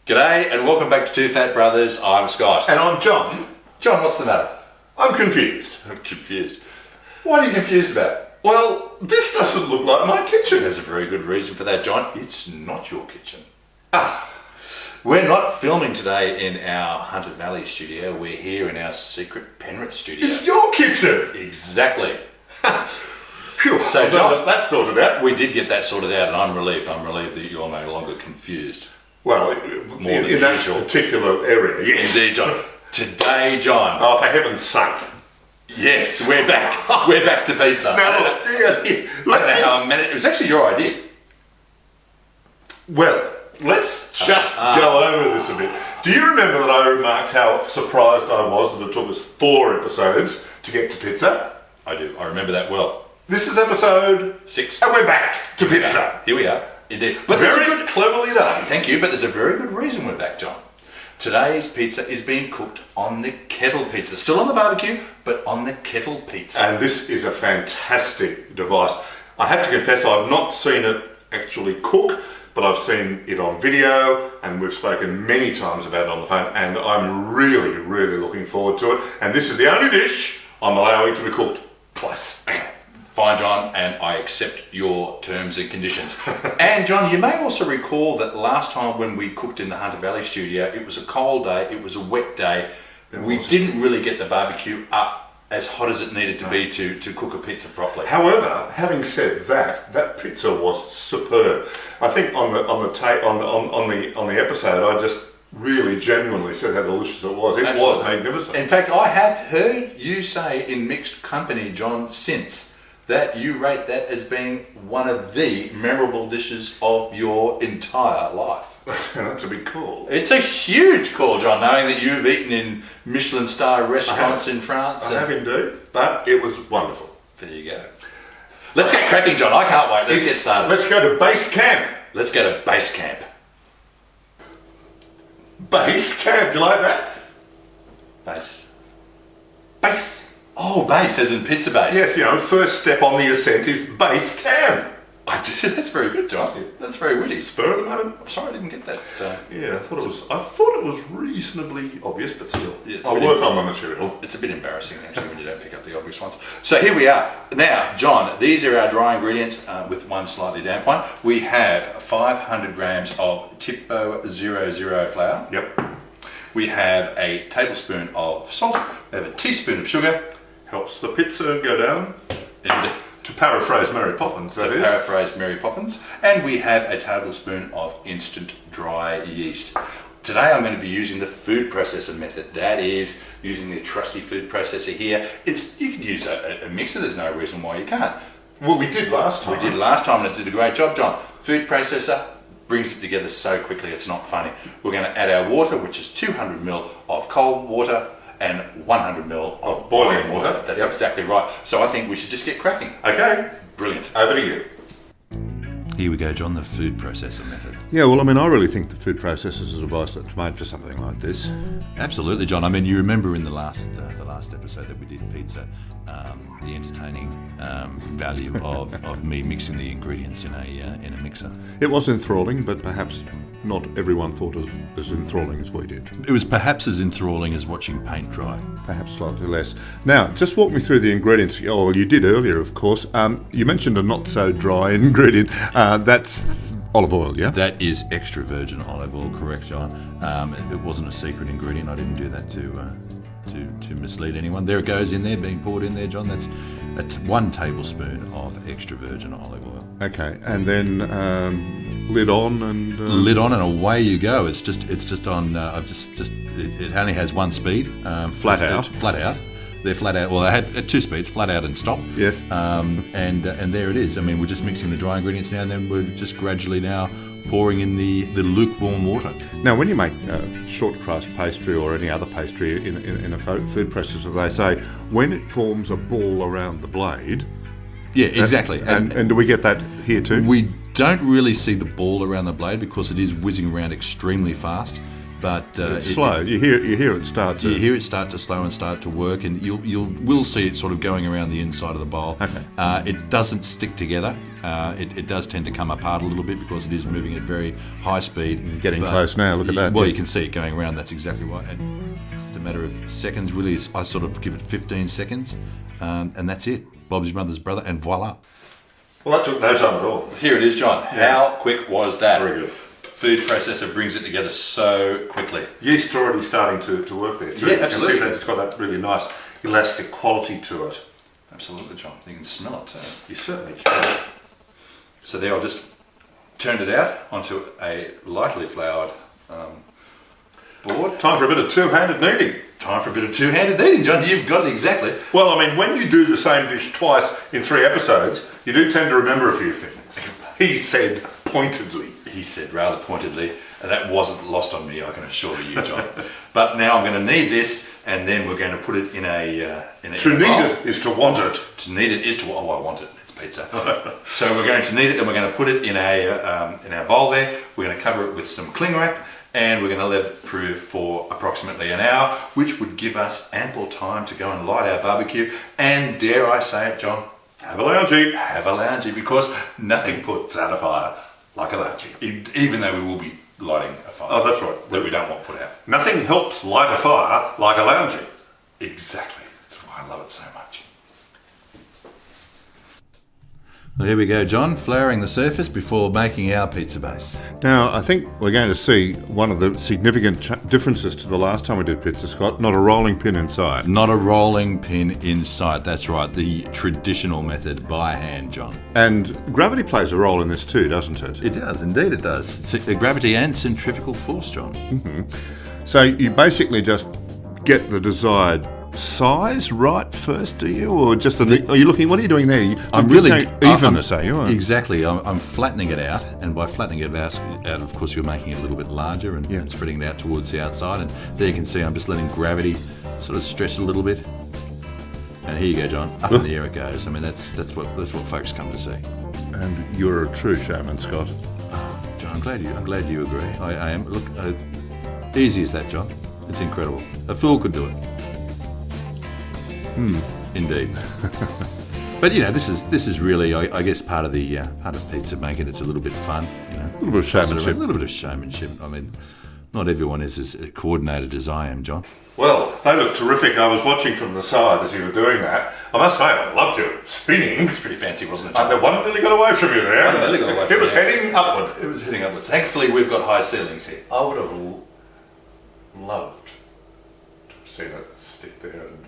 G'day and welcome back to Two Fat Brothers. I'm Scott. And I'm John. John, what's the matter? I'm confused. I'm confused. What are you confused about? Well, this doesn't look like my kitchen. There's a very good reason for that, John. It's not your kitchen. Ah, We're not filming today in our Hunter Valley studio. We're here in our secret Penrith studio. it's your kitchen. Exactly. Phew, So, I've John- got that sorted out. We did get that sorted out and I'm relieved. I'm relieved that you're no longer confused. Well, More than in that usual. particular area, yes. Indeed, John. Today, John. Oh, for heaven's sake. Yes, we're back. We're back to pizza. Now, look, I don't know how I managed. It was actually your idea. well, let's just go over this a bit. Do you remember that I remarked how surprised I was that it took us 4 episodes to get to pizza? I do. I remember that well. This is episode 6. and we're back to pizza. Here we are. Indeed. But there's a Very good, cleverly done. thank you, but there's a very good reason we're back, John. Today's pizza is being cooked on the KettlePizza. Still on the barbecue, but on the KettlePizza. And this is a fantastic device. I have to confess, I've not seen it actually cook, but I've seen it on video, and we've spoken many times about it on the phone, and I'm really, really looking forward to it. And this is the only dish I'm allowing to be cooked twice. Fine, John, and I accept your terms and conditions. And John, you may also recall that last time when we cooked in the Hunter Valley studio, it was a cold day, it was a wet day. We didn't really get the barbecue up as hot as it needed to be to cook a pizza properly. However, having said that, that pizza was superb. I think on the episode, I just really genuinely said how delicious it was. It was Absolutely. magnificent. In fact, I have heard you say in mixed company, John, since that you rate that as being one of the memorable dishes of your entire life. That's a big call. It's a huge call, John, knowing that you've eaten in Michelin star restaurants in France. I have indeed, but it was wonderful. There you go. Let's get cracking, John. I can't wait. Let's get started. Let's go to base camp. Let's go to base camp. Base camp, do you like that? Base. Base. Oh, base, as in pizza base. Yes, you know, first step on the ascent is base camp. I did. That's very good, John. That's very witty. Spur of the moment. I'm sorry I didn't get that. Yeah, I thought it was reasonably obvious, but still, Yeah, it's a I'll bit work on my material. It's a bit embarrassing, actually, when you don't pick up the obvious ones. So here we are. Now, John, these are our dry ingredients with one slightly damp one. We have 500 grams of Tipo 00 flour. Yep. We have a tablespoon of salt. We have a teaspoon of sugar. Helps the pizza go down. And To paraphrase Mary Poppins, that to is. paraphrase Mary Poppins. And we have a tablespoon of instant dry yeast. Today I'm going to be using the food processor method. That is using the trusty food processor here. You can use a mixer. There's no reason why you can't. Well, we did last time. We did last time and it did a great job, John. Food processor brings it together so quickly it's not funny. We're going to add our water, which is 200 ml of cold water and 100 ml of boiling water. That's exactly right. So I think we should just get cracking. Okay, Brilliant. over to you. Here we go, John, the food processor method. Yeah, well, I mean, I really think the food processor is a device that's made for something like this. Absolutely, John. I mean, you remember in the last episode that we did pizza, the entertaining value of me mixing the ingredients in a mixer. It was enthralling, but perhaps not everyone thought as enthralling as we did. It was perhaps as enthralling as watching paint dry. Perhaps slightly less. Now, just walk me through the ingredients. Oh, well, you did earlier, of course. You mentioned a not so dry ingredient. That's olive oil, yeah? That is extra virgin olive oil, correct, John? It wasn't a secret ingredient. I didn't do that to mislead anyone. There it goes in there, being poured in there, John. That's 1 tablespoon of extra virgin olive oil. Okay, and then lid on and Lid on and away you go. It's just on. It only has 1 speed. Flat out. Flat out. They're flat out. Well, they had 2 speeds: flat out and stop. Yes. And there it is. I mean, we're just mixing the dry ingredients now, and then we're just gradually now pouring in the lukewarm water. Now, when you make short crust pastry or any other pastry in a food processor, they say when it forms a ball around the blade. Yeah, exactly. And do we get that here too? We don't really see the ball around the blade because it is whizzing around extremely fast. but It's slow. You hear it start to... You hear it start to slow and start to work, and will see it sort of going around the inside of the bowl. Okay. It doesn't stick together. It does tend to come apart a little bit because it is moving at very high speed. Getting close now, look at that. Well, you can see it going around, that's exactly right. And just a matter of seconds, really. I sort of give it 15 seconds, and that's it. Bob's mother's brother, and voila. Well, that took no time at all. Here it is, John. Yeah. How quick was that? Very good. Food processor brings it together so quickly. Yeast already starting to work there too. Yeah, absolutely. You can see that it's got that really nice elastic quality to it. Absolutely, John. You can smell it too. You certainly can. So there, I've just turned it out onto a lightly floured board. Time for a bit of two-handed kneading. Time for a bit of two-handed kneading, John. You've got it exactly. Well, I mean, when you do the same dish twice in 3 episodes, you do tend to remember a few things. He said pointedly. He said rather pointedly, and that wasn't lost on me, I can assure you, John. But now I'm going to knead this, and then we're going to put it in a To knead it is to want it. To knead it is to I want it. It's pizza. So we're going to knead it, and we're going to put it in our bowl there. We're going to cover it with some cling wrap, and we're going to let it prove for approximately an hour, which would give us ample time to go and light our barbecue. And dare I say it, John, Have a loungie. have a loungie, because nothing Puts out a fire like a loungie. even though we will be lighting a fire. Oh, that's right. That we don't want put out. Nothing helps light a fire like a loungie. Exactly. That's why I love it so much. Well, here we go, John, flouring the surface before making our pizza base. Now, I think we're going to see one of the significant differences to the last time we did pizza, Scott. Not a rolling pin inside. Not a rolling pin inside, that's right, the traditional method by hand, John. And gravity plays a role in this too, doesn't it? It does, indeed it does. Gravity and centrifugal force, John. So you basically just get the desired size right first, do you? Or just are you looking, what are you doing there? I'm really evenness, are you? Exactly. I'm flattening it out, and by flattening it out, of course, you're making it a little bit larger and spreading it out towards the outside. And there you can see I'm just letting gravity sort of stretch it a little bit. And here you go, John. Up in the air it goes. I mean, that's what folks come to see. And you're a true showman, Scott. John, I'm glad you agree. I am. Look, easy as that, John. It's incredible. A fool could do it. Indeed. But you know, this is really, I guess, part of pizza making. It's a little bit fun, you know. A little bit of showmanship. A little bit of showmanship. I mean, not everyone is as coordinated as I am, John. Well, they look terrific. I was watching from the side as you were doing that. I must say, I loved your spinning. It's pretty fancy, wasn't it, John? And the one nearly got away from you there. One nearly got away from It was me. heading upward. It was heading upwards. Thankfully, we've got high ceilings here. I would have loved to have seen it stick there, and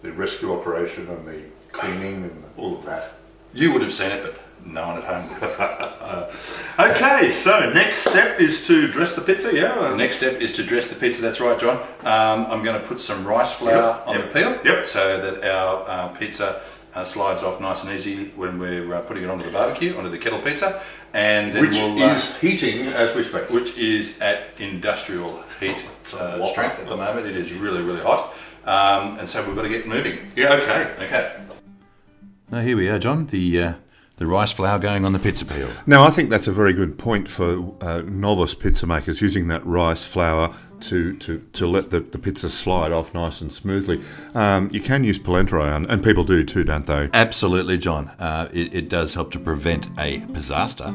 the rescue operation and the cleaning and all of that. You would have seen it, but no one at home would. Okay, so next step is to dress the pizza, yeah? Next step is to dress the pizza, that's right, John. I'm going to put some rice flour on the peel, so that our pizza slides off nice and easy when we're putting it onto the barbecue, onto the KettlePizza. And then which is heating as we speak. Which is at industrial heat strength at the moment. It is really, really hot. And so we've got to get moving. Yeah, okay. Okay. Now here we are, John. The rice flour going on the pizza peel. Now, I think that's a very good point for novice pizza makers, using that rice flour to let the pizza slide off nice and smoothly. You can use polenta iron, and people do too, don't they? Absolutely, John. It does help to prevent a disaster,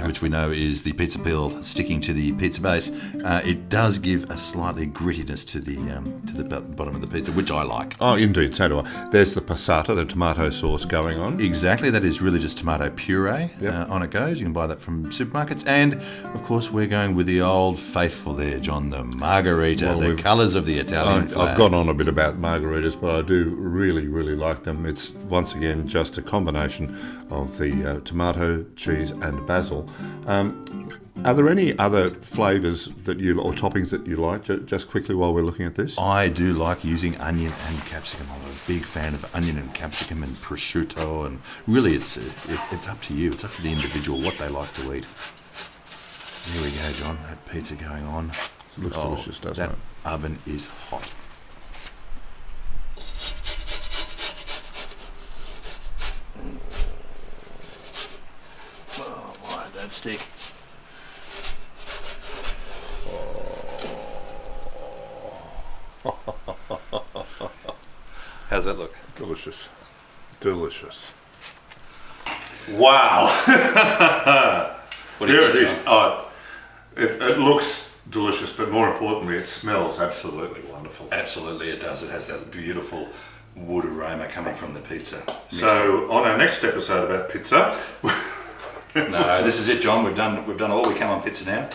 which we know is the pizza peel sticking to the pizza base. It does give a slightly grittiness to the bottom of the pizza, which I like. Oh, indeed, so do I. There's the passata, the tomato sauce going on. Exactly, that is really just tomato puree. On it goes. You can buy that from supermarkets. And, of course, we're going with the old faithful there, John. The margarita, the colours of the Italian flag. I've gone on a bit about margaritas, but I do really, really like them. It's, once again, just a combination of the tomato, cheese and basil. Are there any other flavours or toppings that you like, just quickly while we're looking at this? I do like using onion and capsicum. I'm a big fan of onion and capsicum and prosciutto, and really it's up to you. It's up to the individual what they like to eat. Here we go, John. That pizza going on. Looks delicious, doesn't it? That oven is hot. Oh, why don't stick? How's that look? Delicious. Delicious. Wow. What do you Here think, it is. John? It looks delicious, but more importantly, it smells absolutely wonderful. Absolutely, it does. It has that beautiful wood aroma coming from the pizza. So on our next episode about pizza, No, this is it, John. We've done all we can on pizza now.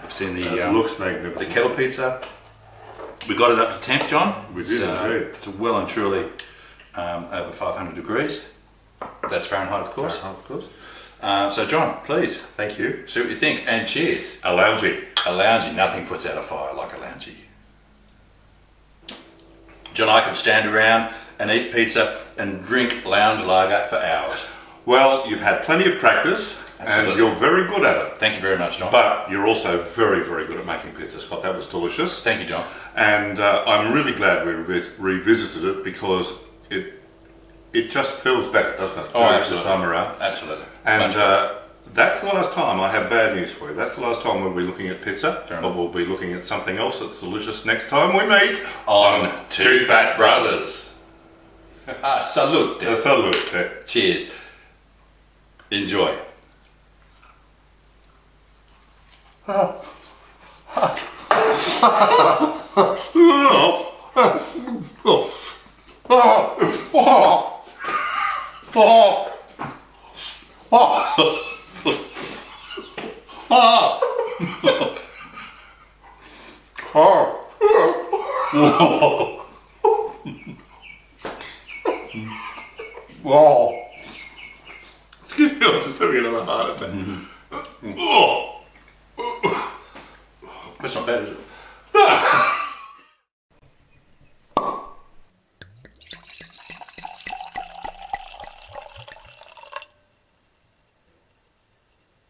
We've seen it the looks magnificent. kettle pizza. We got it up to temp, John. We did indeed. It's well and truly over 500 degrees. That's Fahrenheit, of course. Of course. So, John, please Thank you. see what you think, and cheers. A loungy. A loungy, nothing puts out a fire like a loungy. John, I could stand around and eat pizza and drink lounge lager for hours. Well, you've had plenty of practice, Absolutely. and you're very good at it. Thank you very much, John. But you're also very, very good at making pizza, Scott. That was delicious. Thank you, John. And I'm really glad we revisited it because it just feels better, doesn't it? Oh, absolutely. This time around. Absolutely. And Much better. that's the last time. I have bad news for you. That's the last time we'll be looking at pizza. Fair But enough. we'll be looking at something else that's delicious next time we meet On Two Fat Brothers. Salute. Salute. Cheers. Enjoy. Excuse me, I'm just having another heart attack. That's not bad, is it?